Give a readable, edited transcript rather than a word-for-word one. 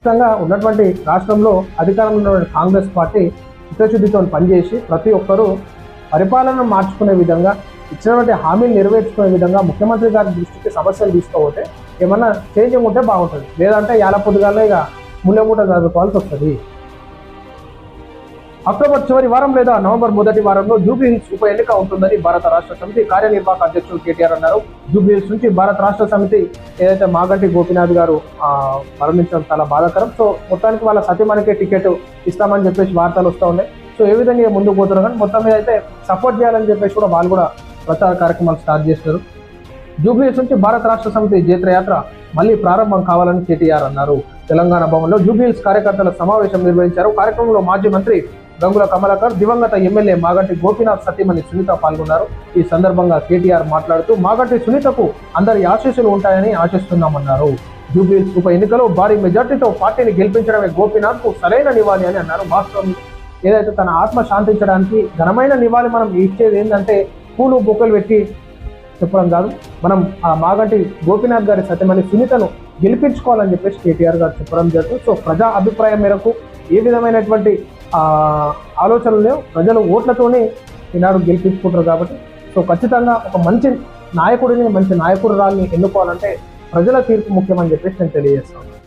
ఖచ్చితంగా ఉన్నటువంటి రాష్ట్రంలో అధికారంలో ఉన్నటువంటి కాంగ్రెస్ పార్టీ చిత్తశుద్ధితో పనిచేసి ప్రతి ఒక్కరూ పరిపాలనను మార్చుకునే విధంగా ఇచ్చినటువంటి హామీలు నెరవేర్చుకునే విధంగా ముఖ్యమంత్రి గారి దృష్టికి సమస్యలు తీసుకోపోతే ఏమన్నా చేంజింగ్ ఉంటే బాగుంటుంది. లేదంటే యాల పొద్దుగానే ఇక ముళ్ళమూట చదువుకోవాల్సి వస్తుంది. అక్టోబర్ చివరి వారం లేదా నవంబర్ మొదటి వారంలో జూబ్లీహిల్స్ ఉప ఎన్నిక ఉంటుందని భారత రాష్ట్ర సమితి కార్యనిర్వాహక అధ్యక్షుడు కేటీఆర్ అన్నారు. జూబ్లీహిల్స్ నుంచి భారత రాష్ట్ర సమితి ఏదైతే మాగంటి గోపీనాథ్ గారు మరణించడం చాలా బాధాకరం. సో మొత్తానికి వాళ్ళ సతీమణికే టికెట్ ఇస్తామని చెప్పేసి వార్తలు వస్తూ ఉన్నాయి. సో ఏ విధంగా ముందుకు పోతున్నారు కానీ మొత్తం మీద అయితే సపోర్ట్ చేయాలని చెప్పేసి కూడా వాళ్ళు కూడా ప్రచార కార్యక్రమాలు స్టార్ట్ చేస్తారు. జూబ్లీహిల్స్ నుంచి భారత రాష్ట్ర సమితి జైత్రయాత్ర మళ్ళీ ప్రారంభం కావాలని కేటీఆర్ అన్నారు. తెలంగాణ భవన్లో జూబ్లీహిల్స్ కార్యకర్తల సమావేశం నిర్వహించారు. కార్యక్రమంలో మాజీ మంత్రి గంగుల కమలాకర్, దివంగత ఎమ్మెల్యే మాగంటి గోపీనాథ్ సతీమణి సునీత పాల్గొన్నారు. ఈ సందర్భంగా కేటీఆర్ మాట్లాడుతూ మాగంటి సునీతకు అందరి ఆశీస్సులు ఉంటాయని ఆశిస్తున్నామన్నారు. జూబ్లీహిల్స్ ఉప ఎన్నికలో భారీ మెజార్టీతో పార్టీని గెలిపించడమే గోపీనాథ్ కు సరైన నివాళి అని అన్నారు. వాస్తవం ఏదైతే తన ఆత్మ శాంతించడానికి ఘనమైన నివాళి మనం ఇచ్చేది ఏంటంటే పూలు బొక్కలు పెట్టి చెప్పడం కాదు, మనం ఆ మాగంటి గోపీనాథ్ గారి సత్యమని సునీతను గెలిపించుకోవాలని చెప్పేసి కేటీఆర్ గారు చెప్పడం జరుగుతుంది. సో ప్రజా అభిప్రాయం మేరకు ఏ విధమైనటువంటి ఆలోచనలు ప్రజలు ఓట్లతోనే ఈనాడు గెలిపించుకుంటారు కాబట్టి సో ఖచ్చితంగా ఒక మంచి నాయకుడిని మంచి నాయకురాల్ని ఎన్నుకోవాలంటే ప్రజల తీర్పు ముఖ్యమని చెప్పేసి నేను తెలియజేస్తాను.